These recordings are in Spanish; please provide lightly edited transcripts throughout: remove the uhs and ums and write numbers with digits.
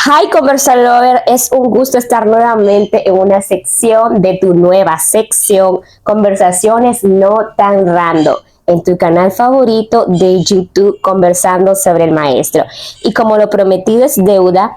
Hi Conversa Lover, es un gusto estar nuevamente en una sección de tu nueva sección, Conversaciones No Tan Random, en tu canal favorito de YouTube, Conversando sobre el Maestro. Y como lo prometido es deuda,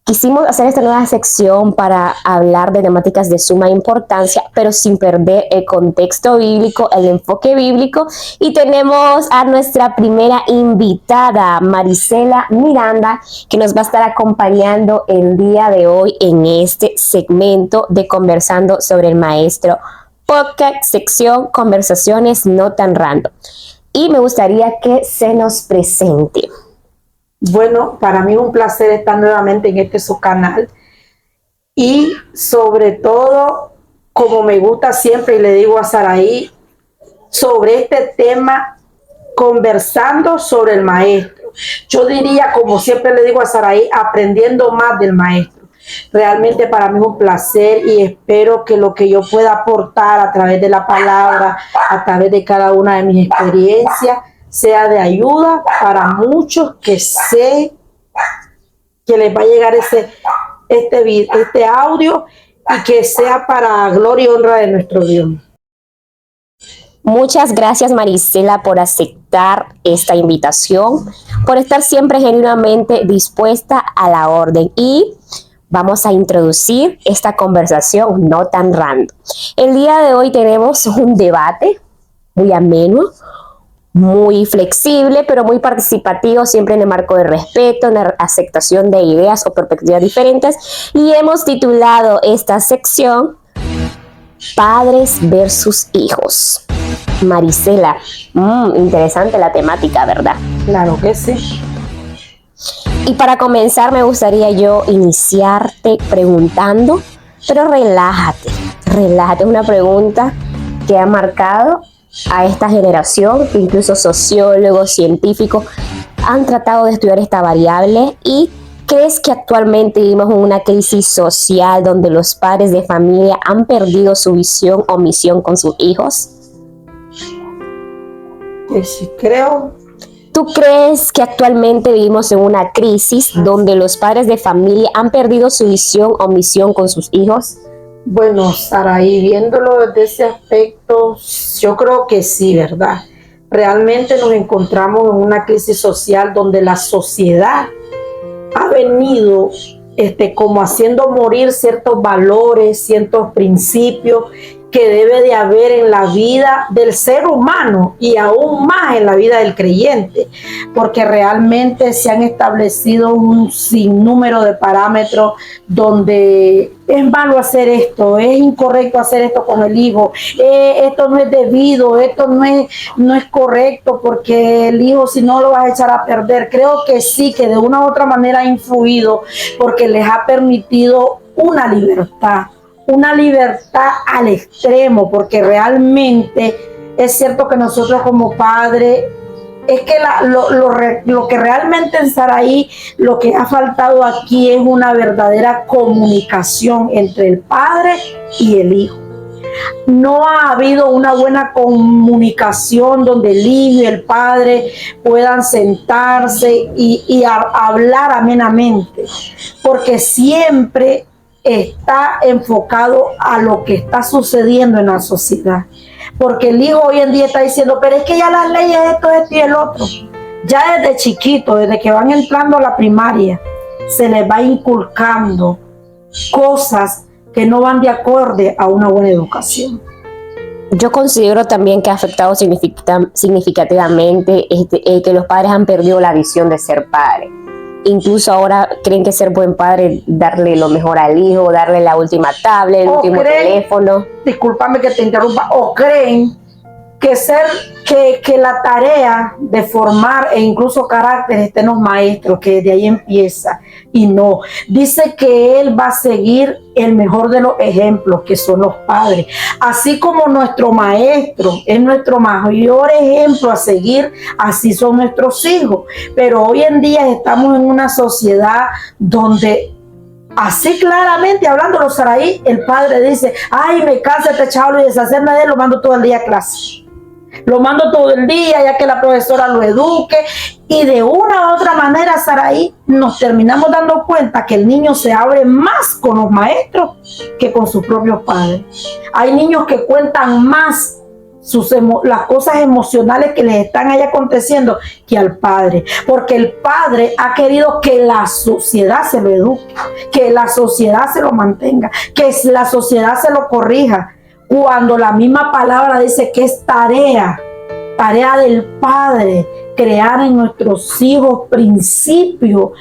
quisimos hacer esta nueva sección para hablar de temáticas de suma importancia, pero sin perder el contexto bíblico, el enfoque bíblico. Y tenemos a nuestra primera invitada, Marisela Miranda, que nos va a estar acompañando el día de hoy en este segmento de Conversando sobre el Maestro, podcast, sección Conversaciones No Tan Random. Y me gustaría que se nos presente. Bueno, para mí es un placer estar nuevamente en este su canal y sobre todo, como me gusta siempre y le digo a Saraí, sobre este tema, conversando sobre el maestro. Yo diría, como siempre le digo a Saraí, aprendiendo más del maestro. Realmente para mí es un placer y espero que lo que yo pueda aportar a través de la palabra, a través de cada una de mis experiencias, sea de ayuda para muchos, que sé que les va a llegar este audio y que sea para gloria y honra de nuestro Dios. Muchas gracias, Marisela, por aceptar esta invitación, por estar siempre genuinamente dispuesta a la orden. Y vamos a introducir esta conversación no tan random. El día de hoy tenemos un debate muy ameno, muy flexible, pero muy participativo, siempre en el marco de respeto, en la aceptación de ideas o perspectivas diferentes. Y hemos titulado esta sección Padres versus Hijos. Marisela, interesante la temática, ¿verdad? Claro que sí. Y para comenzar me gustaría yo iniciarte preguntando, pero relájate, es una pregunta que ha marcado a esta generación, que incluso sociólogos, científicos han tratado de estudiar esta variable. ¿Y crees que actualmente vivimos en una crisis social donde los padres de familia han perdido su visión o misión con sus hijos? Sí, creo. ¿Tú crees que actualmente vivimos en una crisis donde los padres de familia han perdido su visión o misión con sus hijos? Bueno, Saraí, viéndolo desde ese aspecto, yo creo que sí, ¿verdad? Realmente nos encontramos en una crisis social donde la sociedad ha venido como haciendo morir ciertos valores, ciertos principios que debe de haber en la vida del ser humano y aún más en la vida del creyente, porque realmente se han establecido un sinnúmero de parámetros donde es malo hacer esto, es incorrecto hacer esto con el hijo, esto no es debido, esto no es correcto porque el hijo si no lo vas a echar a perder. Creo que sí, que de una u otra manera ha influido porque les ha permitido una libertad al extremo, porque realmente es cierto que nosotros como padres, es que lo que realmente en Saraí, lo que ha faltado aquí es una verdadera comunicación entre el padre y el hijo. No ha habido una buena comunicación donde el hijo y el padre puedan sentarse y hablar amenamente, porque siempre está enfocado a lo que está sucediendo en la sociedad. Porque el hijo hoy en día está diciendo, pero es que ya las leyes, esto y el otro. Ya desde chiquito, desde que van entrando a la primaria, se les va inculcando cosas que no van de acorde a una buena educación. Yo considero también que ha afectado significativamente que los padres han perdido la visión de ser padres. Incluso ahora creen que ser buen padre, darle lo mejor al hijo, darle la última tablet, el último teléfono. Discúlpame que te interrumpa, o creen que la tarea de formar e incluso carácter está en los maestros, que de ahí empieza. Y no, dice que él va a seguir el mejor de los ejemplos, que son los padres. Así como nuestro maestro es nuestro mayor ejemplo a seguir, así son nuestros hijos. Pero hoy en día estamos en una sociedad donde, así claramente hablándolo, Saraí, el padre dice, ay, me cansa este chaval y deshacerme de él, lo mando todo el día a clase. Lo mando todo el día, ya que la profesora lo eduque. Y de una u otra manera, Saraí, nos terminamos dando cuenta que el niño se abre más con los maestros que con sus propios padres. Hay niños que cuentan más las cosas emocionales que les están ahí aconteciendo que al padre, porque el padre ha querido que la sociedad se lo eduque, que la sociedad se lo mantenga, que la sociedad se lo corrija, cuando la misma palabra dice que es tarea del padre crear en nuestros hijos principios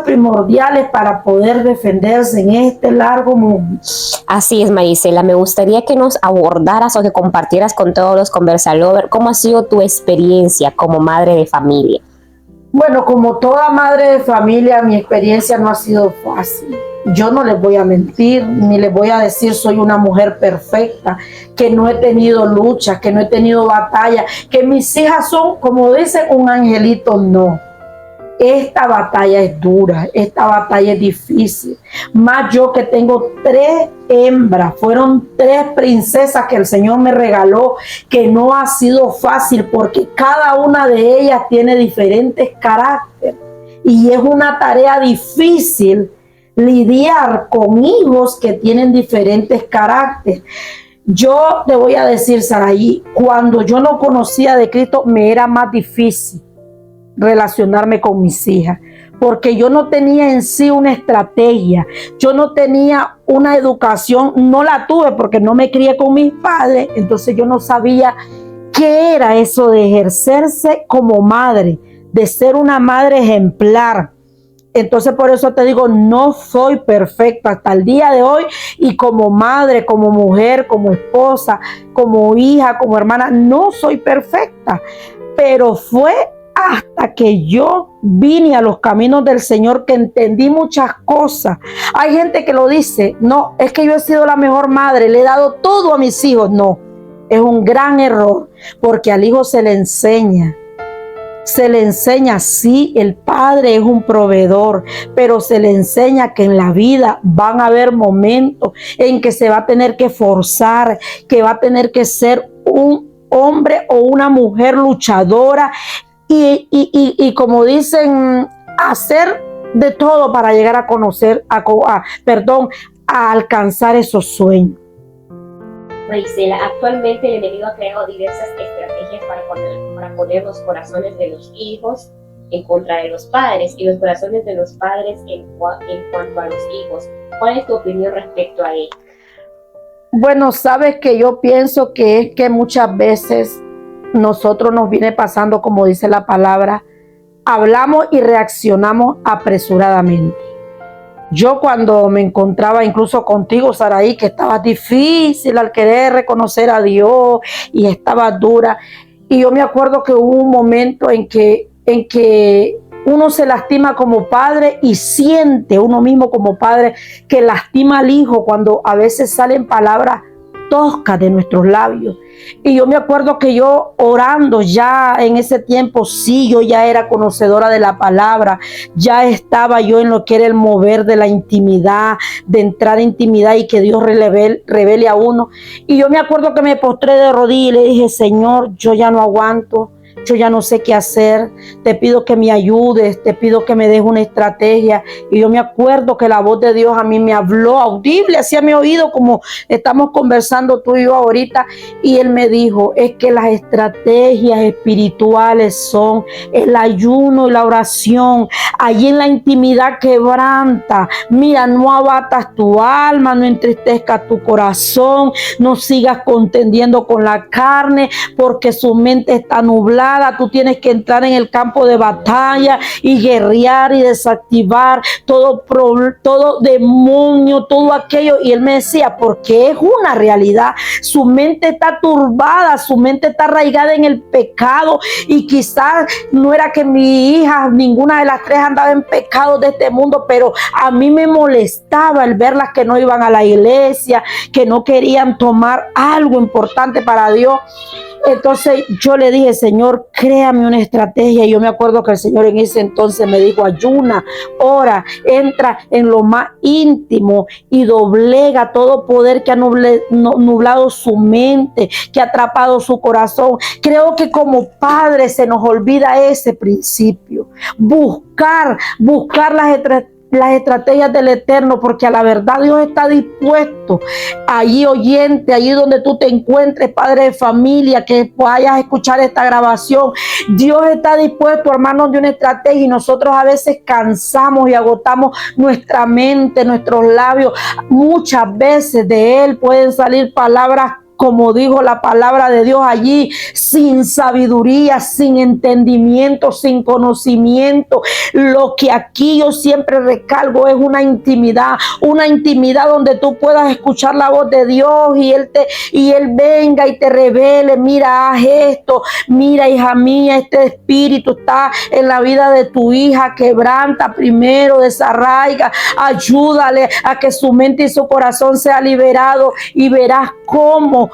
primordiales para poder defenderse en este largo mundo. Así es, Marisela. Me gustaría que nos abordaras o que compartieras con todos los Conversalovers cómo ha sido tu experiencia como madre de familia. Bueno, como toda madre de familia, mi experiencia no ha sido fácil. Yo no les voy a mentir, ni les voy a decir soy una mujer perfecta, que no he tenido luchas, que no he tenido batalla, que mis hijas son, como dicen, un angelito. No. Esta batalla es dura, esta batalla es difícil. Más yo que tengo 3 hembras, fueron 3 princesas que el Señor me regaló, que no ha sido fácil porque cada una de ellas tiene diferentes caracteres. Y es una tarea difícil lidiar con hijos que tienen diferentes caracteres. Yo te voy a decir, Saraí, cuando yo no conocía de Cristo me era más difícil relacionarme con mis hijas, porque yo no tenía en sí una estrategia, yo no tenía una educación, no la tuve porque no me crié con mis padres, entonces yo no sabía qué era eso de ejercerse como madre, de ser una madre ejemplar. Entonces por eso te digo, no soy perfecta hasta el día de hoy, y como madre, como mujer, como esposa, como hija, como hermana, no soy perfecta, pero fue hasta que yo vine a los caminos del Señor que entendí muchas cosas. Hay gente que lo dice, no, es que yo he sido la mejor madre, le he dado todo a mis hijos. No, es un gran error, porque al hijo se le enseña, sí, el padre es un proveedor, pero se le enseña que en la vida van a haber momentos en que se va a tener que forzar, que va a tener que ser un hombre o una mujer luchadora y como dicen, hacer de todo para llegar a conocer, a alcanzar esos sueños. Marisela, actualmente el enemigo ha creado diversas estrategias para poner los corazones de los hijos en contra de los padres y los corazones de los padres en cuanto a los hijos. ¿Cuál es tu opinión respecto a ello? Bueno, sabes que yo pienso que es que muchas veces nosotros nos viene pasando, como dice la palabra, hablamos y reaccionamos apresuradamente. Yo cuando me encontraba incluso contigo, Saraí, que estaba difícil al querer reconocer a Dios y estaba dura, y yo me acuerdo que hubo un momento en que uno se lastima como padre y siente uno mismo como padre que lastima al hijo cuando a veces salen palabras toscas de nuestros labios. Y yo me acuerdo que yo orando ya en ese tiempo, sí, yo ya era conocedora de la palabra, ya estaba yo en lo que era el mover de la intimidad, de entrar en intimidad y que Dios revele a uno. Y yo me acuerdo que me postré de rodillas y le dije, Señor, yo ya no aguanto, yo ya no sé qué hacer, te pido que me ayudes, te pido que me des una estrategia. Y yo me acuerdo que la voz de Dios a mí me habló audible hacia mi oído, como estamos conversando tú y yo ahorita, y Él me dijo, es que las estrategias espirituales son el ayuno y la oración. Allí en la intimidad quebranta, mira, no abatas tu alma, no entristezcas tu corazón, no sigas contendiendo con la carne, porque su mente está nublada. Tú tienes que entrar en el campo de batalla y guerrear y desactivar todo demonio, todo aquello. Y él me decía, porque es una realidad, su mente está turbada, su mente está arraigada en el pecado, y quizás no era que mi hija, ninguna de las 3 andaba en pecado de este mundo, pero a mí me molestaba el verlas que no iban a la iglesia, que no querían tomar algo importante para Dios. Entonces yo le dije, Señor, créame una estrategia. Y yo me acuerdo que el Señor en ese entonces me dijo, ayuna, ora, entra en lo más íntimo y doblega todo poder que ha nublado su mente, que ha atrapado su corazón. Creo que como padres se nos olvida ese principio. Buscar las estrategias del Eterno, porque a la verdad Dios está dispuesto. Allí oyente, allí donde tú te encuentres, padre de familia, que vayas a escuchar esta grabación, Dios está dispuesto, hermanos, de una estrategia, y nosotros a veces cansamos y agotamos nuestra mente, nuestros labios. Muchas veces de Él pueden salir palabras, como dijo la palabra de Dios allí, sin sabiduría, sin entendimiento, sin conocimiento. Lo que aquí yo siempre recalco es una intimidad donde tú puedas escuchar la voz de Dios y Él venga y te revele, mira, haz esto, mira, hija mía, este espíritu está en la vida de tu hija, quebranta primero, desarraiga, ayúdale a que su mente y su corazón sea liberado, y verás cómo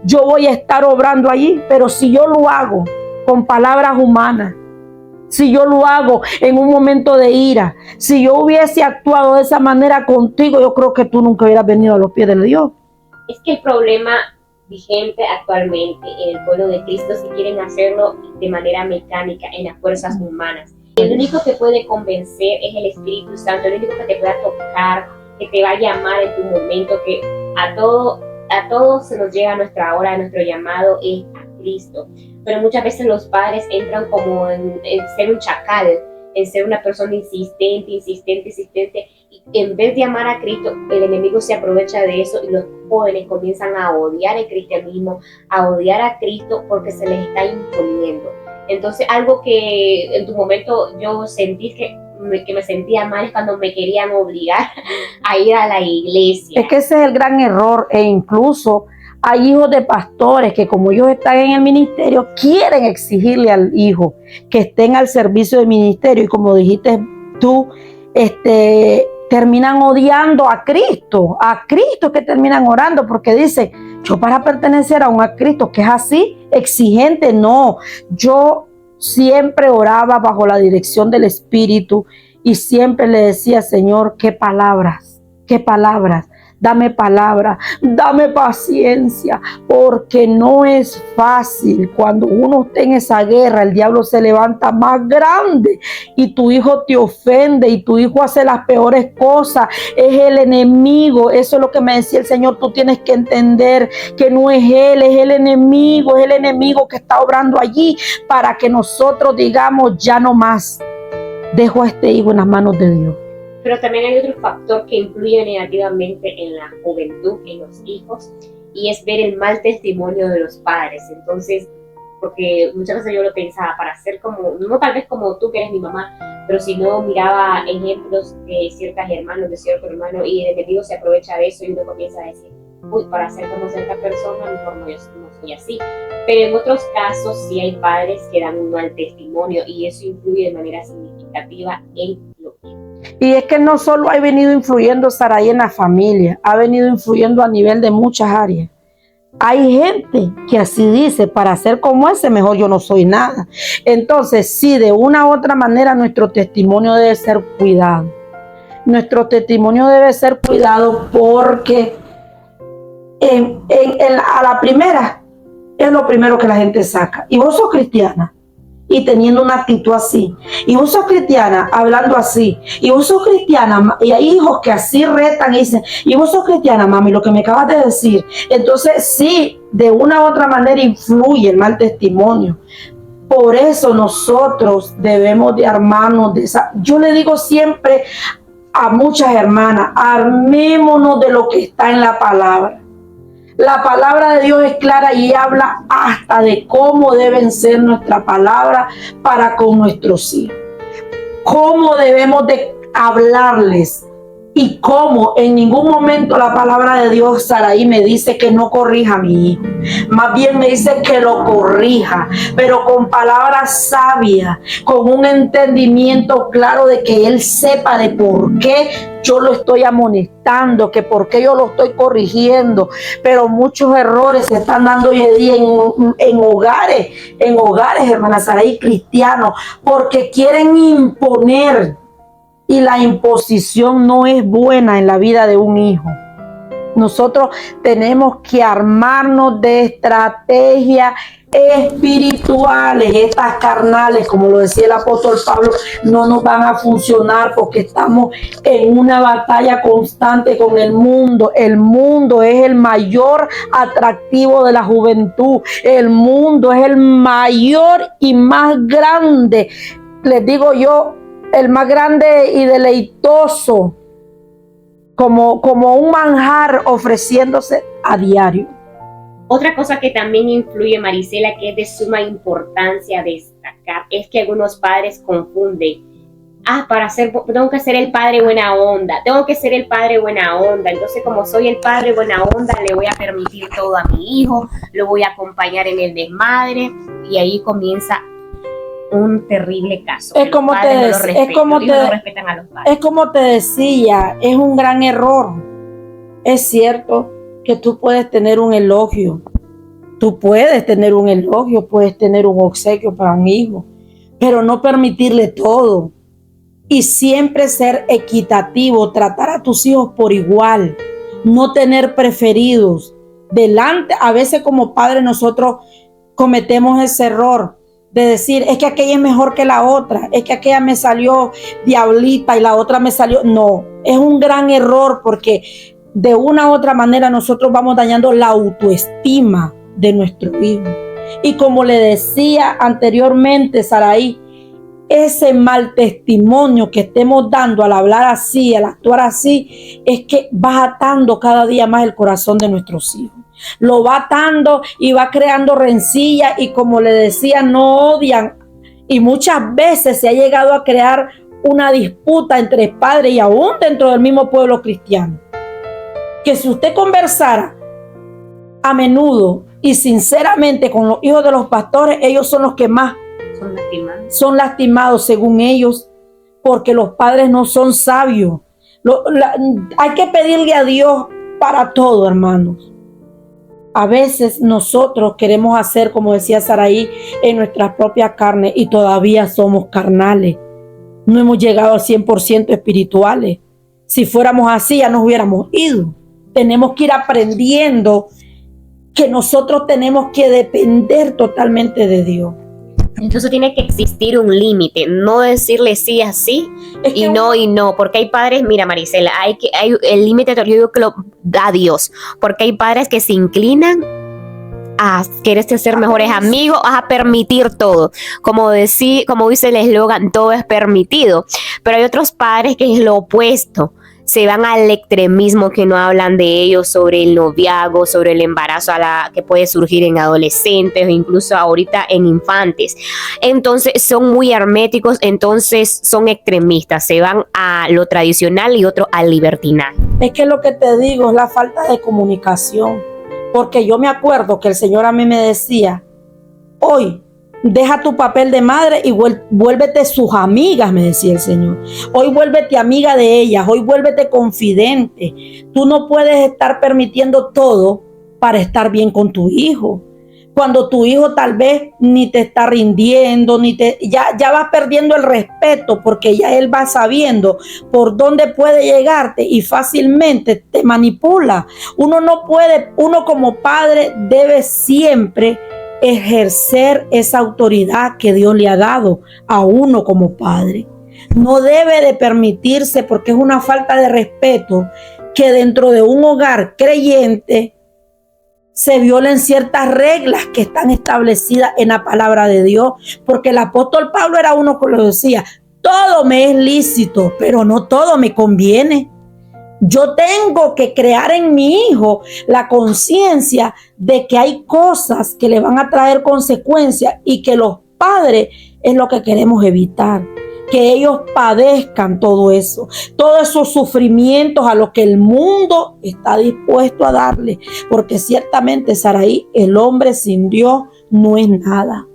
yo voy a estar obrando allí. Pero si yo lo hago con palabras humanas, si yo lo hago en un momento de ira, si yo hubiese actuado de esa manera contigo, yo creo que tú nunca hubieras venido a los pies de Dios. Es que el problema vigente actualmente en el pueblo de Cristo, si quieren hacerlo de manera mecánica, en las fuerzas humanas, el único que puede convencer es el Espíritu Santo, el único que te pueda tocar, que te va a llamar en tu momento, que a todos se nos llega nuestra hora, nuestro llamado es a Cristo. Pero muchas veces los padres entran como en ser un chacal, en ser una persona insistente, y en vez de amar a Cristo, el enemigo se aprovecha de eso, y los jóvenes comienzan a odiar el cristianismo, a odiar a Cristo, porque se les está imponiendo. Entonces, algo que en tu momento yo sentí que me sentía mal es cuando me querían obligar a ir a la iglesia. Es que ese es el gran error, e incluso hay hijos de pastores que, como ellos están en el ministerio, quieren exigirle al hijo que estén al servicio del ministerio, y como dijiste tú, terminan odiando a Cristo que terminan orando, porque dice, yo para pertenecer a un Cristo que es así, exigente, no, yo siempre oraba bajo la dirección del Espíritu y siempre le decía, Señor, qué palabras, dame palabra, dame paciencia, porque no es fácil. Cuando uno está en esa guerra, el diablo se levanta más grande y tu hijo te ofende y tu hijo hace las peores cosas. Es el enemigo. Eso es lo que me decía el Señor. Tú tienes que entender que no es él, es el enemigo que está obrando allí para que nosotros digamos, ya no más. Dejo a este hijo en las manos de Dios. Pero también hay otro factor que influye negativamente en la juventud, en los hijos, y es ver el mal testimonio de los padres. Entonces, porque muchas veces yo lo pensaba, para ser como, no tal vez como tú que eres mi mamá, pero si no miraba ejemplos de ciertos hermanos, y el enemigo se aprovecha de eso y uno comienza a decir, uy, para ser como cierta persona, mejor no soy así. Pero en otros casos sí hay padres que dan un mal testimonio, y eso influye de manera significativa en lo que... Y es que no solo ha venido influyendo Saraí en la familia, ha venido influyendo a nivel de muchas áreas. Hay gente que así dice, para ser como ese, mejor yo no soy nada. Entonces, sí, de una u otra manera, nuestro testimonio debe ser cuidado. Nuestro testimonio debe ser cuidado porque a la primera es lo primero que la gente saca. Y vos sos cristiana y teniendo una actitud así, y vos sos cristiana hablando así, y vos sos cristiana, y hay hijos que así retan y dicen, y vos sos cristiana, mami, lo que me acabas de decir. Entonces sí, de una u otra manera influye el mal testimonio. Por eso nosotros debemos de armarnos de esa. Yo le digo siempre a muchas hermanas, armémonos de lo que está en la palabra. La palabra de Dios es clara y habla hasta de cómo deben ser nuestra palabra para con nuestros hijos. Cómo debemos de hablarles Y cómo en ningún momento la palabra de Dios, Saraí, me dice que no corrija a mi hijo. Más bien me dice que lo corrija, pero con palabras sabias, con un entendimiento claro de que él sepa de por qué yo lo estoy amonestando, que por qué yo lo estoy corrigiendo. Pero muchos errores se están dando hoy en día en hogares, hermana Saraí, cristianos, porque quieren imponer. Y la imposición no es buena en la vida de un hijo. Nosotros tenemos que armarnos de estrategias espirituales. Estas carnales, como lo decía el apóstol Pablo, no nos van a funcionar porque estamos en una batalla constante con el mundo. El mundo es el mayor atractivo de la juventud. El mundo es el mayor y más grande, les digo yo, el más grande y deleitoso, como un manjar ofreciéndose a diario. Otra cosa que también influye, Marisela, que es de suma importancia destacar, es que algunos padres confunden. Tengo que ser el padre buena onda, entonces como soy el padre buena onda, le voy a permitir todo a mi hijo, lo voy a acompañar en el desmadre, y ahí comienza un terrible caso. Es como te decía, es un gran error. Es cierto que tú puedes tener un elogio, puedes tener un obsequio para un hijo, pero no permitirle todo. Y siempre ser equitativo, tratar a tus hijos por igual, no tener preferidos. A veces como padres nosotros cometemos ese error de decir, es que aquella es mejor que la otra, es que aquella me salió diablita y la otra me salió. No, es un gran error porque de una u otra manera nosotros vamos dañando la autoestima de nuestro hijo. Y como le decía anteriormente, Saraí, ese mal testimonio que estemos dando al hablar así, al actuar así, es que va atando cada día más el corazón de nuestros hijos. Lo va atando y va creando rencilla, y como le decía, no odian. Y muchas veces se ha llegado a crear una disputa entre padres y aún dentro del mismo pueblo cristiano. Que si usted conversara a menudo y sinceramente con los hijos de los pastores, ellos son los que más son lastimados según ellos, porque los padres no son sabios. Hay que pedirle a Dios para todo, hermanos. A veces nosotros queremos hacer, como decía Saraí, en nuestras propias carnes, y todavía somos carnales. No hemos llegado al 100% espirituales. Si fuéramos así, ya nos hubiéramos ido. Tenemos que ir aprendiendo que nosotros tenemos que depender totalmente de Dios. Entonces tiene que existir un límite, no decirle sí así y no, porque hay padres, mira Marisela, hay el límite, yo digo que lo da Dios, porque hay padres que se inclinan a querer ser mejores amigos, a permitir todo, como dice el eslogan, todo es permitido, pero hay otros padres que es lo opuesto. Se van al extremismo, que no hablan de ellos, sobre el noviazgo, sobre el embarazo que puede surgir en adolescentes o incluso ahorita en infantes. Entonces son muy herméticos, entonces son extremistas, se van a lo tradicional y otro al libertinaje. Es que lo que te digo es la falta de comunicación, porque yo me acuerdo que el Señor a mí me decía, hoy deja tu papel de madre y vuélvete sus amigas, me decía el Señor. Hoy vuélvete amiga de ellas, hoy vuélvete confidente. Tú no puedes estar permitiendo todo para estar bien con tu hijo. Cuando tu hijo tal vez ni te está rindiendo, ya vas perdiendo el respeto, porque ya él va sabiendo por dónde puede llegarte y fácilmente te manipula. Uno como padre debe siempre ejercer esa autoridad que Dios le ha dado a uno como padre. No debe de permitirse, porque es una falta de respeto, que dentro de un hogar creyente se violen ciertas reglas que están establecidas en la palabra de Dios, porque el apóstol Pablo era uno que lo decía, todo me es lícito, pero no todo me conviene. Yo tengo que crear en mi hijo la conciencia de que hay cosas que le van a traer consecuencias y que los padres es lo que queremos evitar. que ellos padezcan todo eso, todos esos sufrimientos a los que el mundo está dispuesto a darle, porque ciertamente, Saraí, el hombre sin Dios no es nada.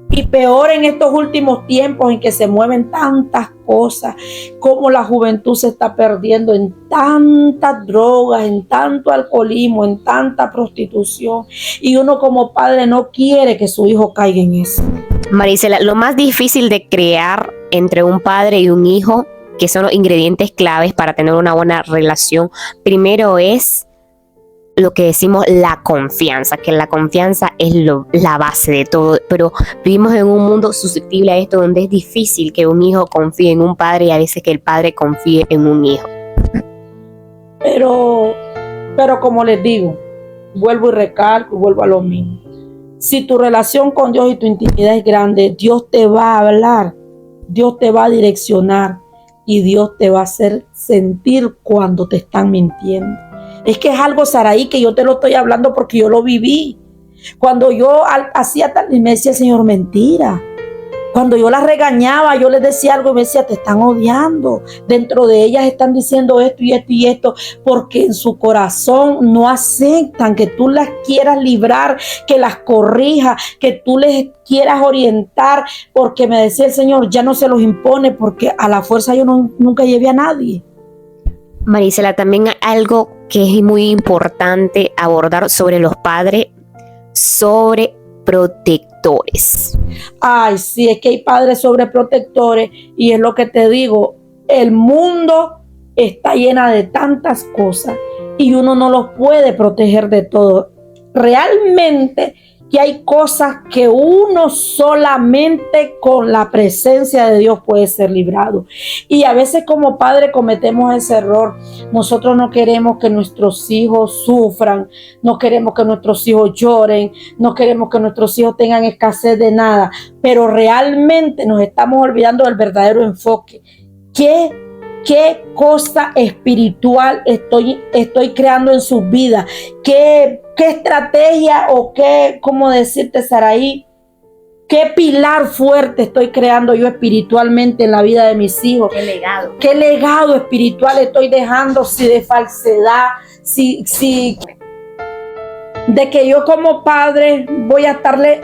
Y peor en estos últimos tiempos en que se mueven tantas cosas, como la juventud se está perdiendo en tantas drogas, en tanto alcoholismo, en tanta prostitución. Y uno como padre no quiere que su hijo caiga en eso. Marisela, lo más difícil de crear entre un padre y un hijo, que son los ingredientes claves para tener una buena relación, primero es lo que decimos la confianza, que la confianza es la base de todo, pero vivimos en un mundo susceptible a esto, donde es difícil que un hijo confíe en un padre y a veces que el padre confíe en un hijo. Pero como les digo, vuelvo y recalco y vuelvo a lo mismo. Si tu relación con Dios y tu intimidad es grande, Dios te va a hablar, Dios te va a direccionar y Dios te va a hacer sentir cuando te están mintiendo. Es que es algo, Saraí, que yo te lo estoy hablando porque yo lo viví. Cuando yo hacía tal y me decía el Señor, mentira. Cuando yo las regañaba, yo les decía algo y me decía, te están odiando. Dentro de ellas están diciendo esto y esto y esto, porque en su corazón no aceptan que tú las quieras librar, que las corrijas, que tú les quieras orientar, porque me decía el Señor, ya no se los impone, porque a la fuerza yo nunca llevé a nadie. Marisela, también hay algo que es muy importante abordar sobre los padres, sobre protectores. Ay, sí, es que hay padres sobreprotectores y es lo que te digo, el mundo está llena de tantas cosas y uno no los puede proteger de todo. Realmente que hay cosas que uno solamente con la presencia de Dios puede ser librado. Y a veces como padre cometemos ese error. Nosotros no queremos que nuestros hijos sufran, no queremos que nuestros hijos lloren, no queremos que nuestros hijos tengan escasez de nada, pero realmente nos estamos olvidando del verdadero enfoque. ¿Qué cosa espiritual estoy creando en sus vidas? ¿Qué estrategia o cómo decirte, Saraí? ¿Qué pilar fuerte estoy creando yo espiritualmente en la vida de mis hijos? ¿Qué legado? ¿Qué legado espiritual estoy dejando? Si de falsedad, si de que yo como padre voy a estarle,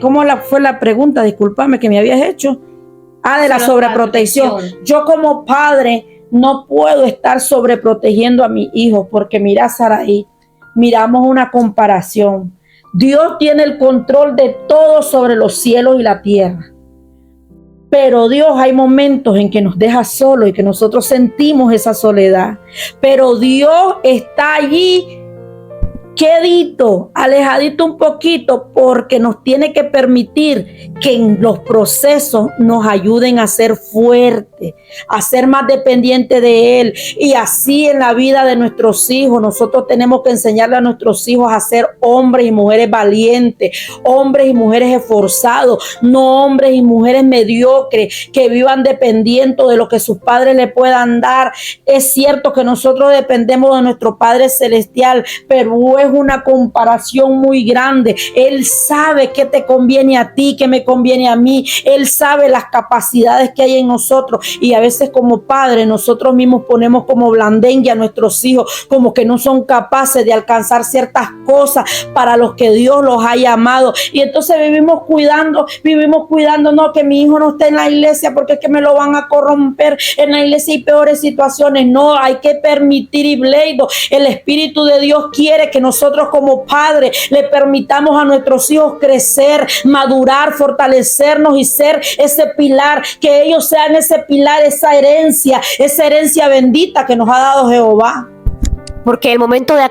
¿cómo fue la pregunta? Discúlpame que me habías hecho. De la sobreprotección. Yo como padre no puedo estar sobreprotegiendo a mis hijos porque mira, Saraí, miramos una comparación. Dios tiene el control de todo sobre los cielos y la tierra. Pero Dios hay momentos en que nos deja solos y que nosotros sentimos esa soledad. Pero Dios está allí, quedito, alejadito un poquito, porque nos tiene que permitir que en los procesos nos ayuden a ser fuertes, a ser más dependientes de Él. Y así en la vida de nuestros hijos, nosotros tenemos que enseñarle a nuestros hijos a ser hombres y mujeres valientes, hombres y mujeres esforzados, no hombres y mujeres mediocres que vivan dependiendo de lo que sus padres le puedan dar. Es cierto que nosotros dependemos de nuestro Padre Celestial, pero es una comparación muy grande. Él sabe qué te conviene a ti, qué me conviene a mí. Él sabe las capacidades que hay en nosotros y a veces como padres nosotros mismos ponemos como blandengue a nuestros hijos, como que no son capaces de alcanzar ciertas cosas para los que Dios los ha llamado. Y entonces vivimos cuidando, no, que mi hijo no esté en la iglesia porque es que me lo van a corromper. En la iglesia hay peores situaciones. No, hay que permitir, y Bleido, el Espíritu de Dios quiere que nosotros como padres le permitamos a nuestros hijos crecer, madurar, fortalecernos y ser ese pilar, que ellos sean ese pilar, esa herencia bendita que nos ha dado Jehová. Porque el momento de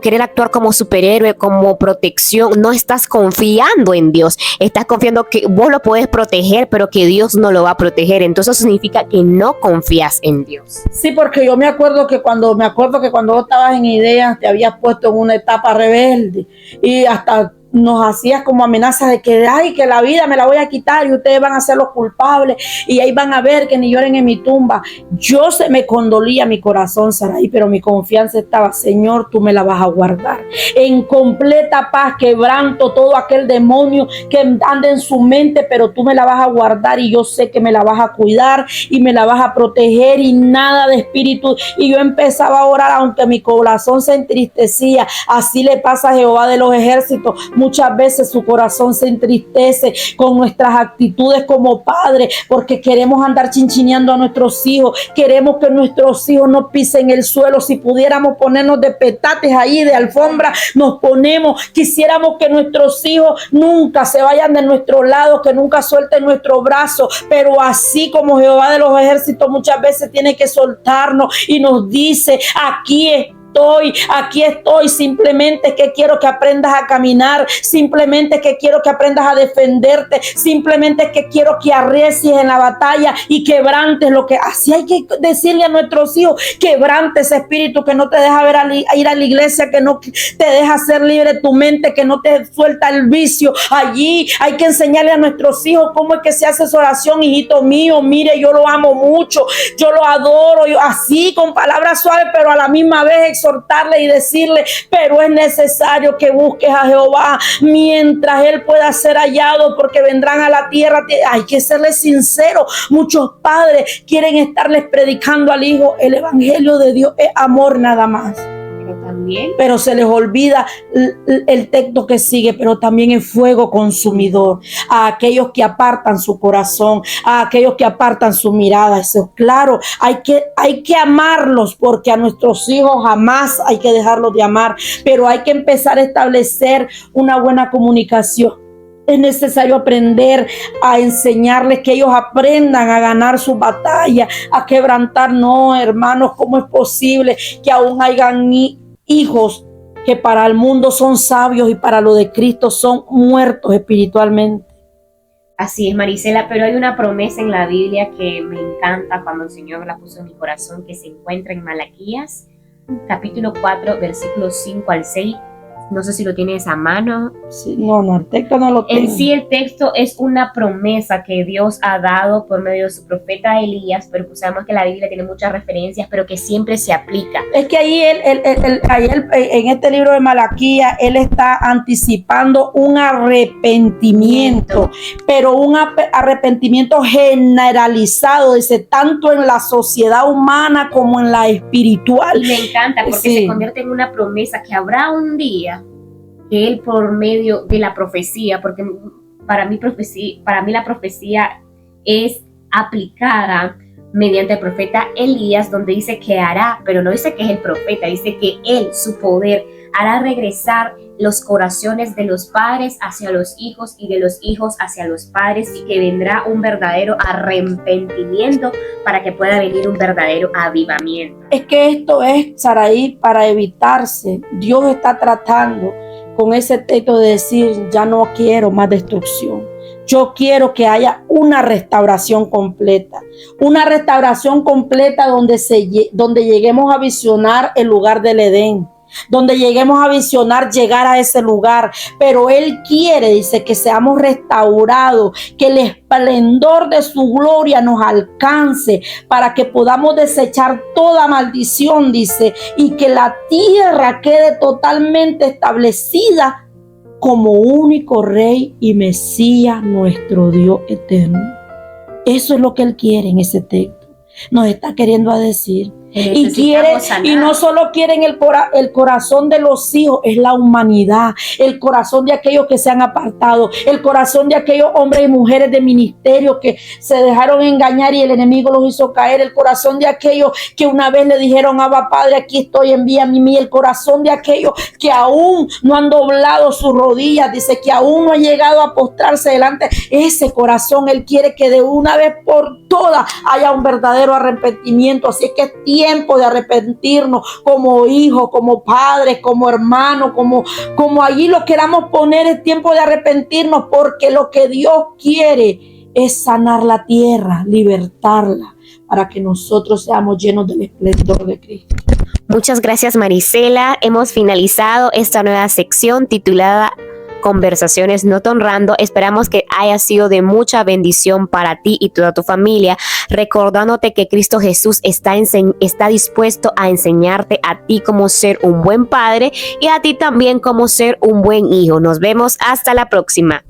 querer actuar como superhéroe, como protección, no estás confiando en Dios. Estás confiando que vos lo puedes proteger, pero que Dios no lo va a proteger. Entonces eso significa que no confías en Dios. Sí, porque yo me acuerdo que cuando vos estabas en ideas, te habías puesto en una etapa rebelde y hasta nos hacías como amenazas de que, ay, que la vida me la voy a quitar y ustedes van a ser los culpables y ahí van a ver que ni lloren en mi tumba. Yo me condolía mi corazón, Sarai, pero mi confianza estaba, Señor, tú me la vas a guardar. En completa paz, quebranto todo aquel demonio que anda en su mente, pero tú me la vas a guardar y yo sé que me la vas a cuidar y me la vas a proteger y nada de espíritu. Y yo empezaba a orar, aunque mi corazón se entristecía. Así le pasa a Jehová de los ejércitos. Muchas veces su corazón se entristece con nuestras actitudes como padres, porque queremos andar chinchineando a nuestros hijos, queremos que nuestros hijos no pisen el suelo. Si pudiéramos ponernos de petates ahí, de alfombra, nos ponemos. Quisiéramos que nuestros hijos nunca se vayan de nuestro lado, que nunca suelten nuestro brazo, pero así como Jehová de los ejércitos muchas veces tiene que soltarnos y nos dice, aquí estoy, simplemente que quiero que aprendas a caminar, simplemente que quiero que aprendas a defenderte, simplemente que quiero que arrecies en la batalla y quebrantes lo que, así hay que decirle a nuestros hijos, quebrante ese espíritu que no te deja ir a la iglesia, que no te deja ser libre tu mente, que no te suelta el vicio. Allí hay que enseñarle a nuestros hijos cómo es que se hace esa oración, hijito mío, mire, yo lo amo mucho, yo lo adoro, así con palabras suaves, pero a la misma vez exhortarle y decirle, pero es necesario que busques a Jehová mientras Él pueda ser hallado, porque vendrán a la tierra. Hay que serle sincero. Muchos padres quieren estarles predicando al hijo, el evangelio de Dios es amor nada más. Pero se les olvida el texto que sigue, pero también es fuego consumidor a aquellos que apartan su corazón, a aquellos que apartan su mirada. Eso, claro, hay que amarlos, porque a nuestros hijos jamás hay que dejarlos de amar, pero hay que empezar a establecer una buena comunicación. Es necesario aprender a enseñarles, que ellos aprendan a ganar su batalla, a quebrantar. No, hermanos, ¿cómo es posible que aún hayan hijos que para el mundo son sabios y para lo de Cristo son muertos espiritualmente? Así es, Marisela, pero hay una promesa en la Biblia que me encanta cuando el Señor la puso en mi corazón, que se encuentra en Malaquías, capítulo 4, versículos 5 al 6. No sé si lo tienes a mano. Sí, no, el texto no lo tengo. En sí, el texto es una promesa que Dios ha dado por medio de su profeta Elías, pero pues sabemos que la Biblia tiene muchas referencias, pero que siempre se aplica. Es que ahí en este libro de Malaquías, él está anticipando un arrepentimiento, pero un arrepentimiento generalizado, dice, tanto en la sociedad humana como en la espiritual. Y me encanta porque se convierte en una promesa que habrá un día que Él, por medio de la profecía, porque para mí la profecía es aplicada mediante el profeta Elías, donde dice que hará, pero no dice que es el profeta, dice que Él, su poder, hará regresar los corazones de los padres hacia los hijos y de los hijos hacia los padres, y que vendrá un verdadero arrepentimiento para que pueda venir un verdadero avivamiento. Es que esto es, Sarai, para evitarse. Dios está tratando con ese texto de decir, ya no quiero más destrucción. Yo quiero que haya una restauración completa. Una restauración completa donde lleguemos a visionar el lugar del Edén. Donde lleguemos a visionar llegar a ese lugar. Pero Él quiere, dice, que seamos restaurados, que el esplendor de su gloria nos alcance, para que podamos desechar toda maldición, dice, y que la tierra quede totalmente establecida como único Rey y Mesías, nuestro Dios eterno. Eso es lo que Él quiere en ese texto. Nos está queriendo decir. Y quiere, y no solo quieren el corazón de los hijos, es la humanidad, el corazón de aquellos que se han apartado, el corazón de aquellos hombres y mujeres de ministerio que se dejaron engañar y el enemigo los hizo caer, el corazón de aquellos que una vez le dijeron, Abba Padre, aquí estoy, envíame a mí, el corazón de aquellos que aún no han doblado sus rodillas, dice, que aún no han llegado a postrarse delante. Ese corazón Él quiere que de una vez por todas haya un verdadero arrepentimiento. Así es que es tiempo de arrepentirnos como hijos, como padres, como hermanos, como allí lo queramos poner. Es tiempo de arrepentirnos, porque lo que Dios quiere es sanar la tierra, libertarla, para que nosotros seamos llenos del esplendor de Cristo. Muchas gracias, Marisela. Hemos finalizado esta nueva sección titulada Conversaciones No Tan Random. Esperamos que haya sido de mucha bendición para ti y toda tu familia, recordándote que Cristo Jesús está dispuesto a enseñarte a ti cómo ser un buen padre y a ti también cómo ser un buen hijo. Nos vemos hasta la próxima.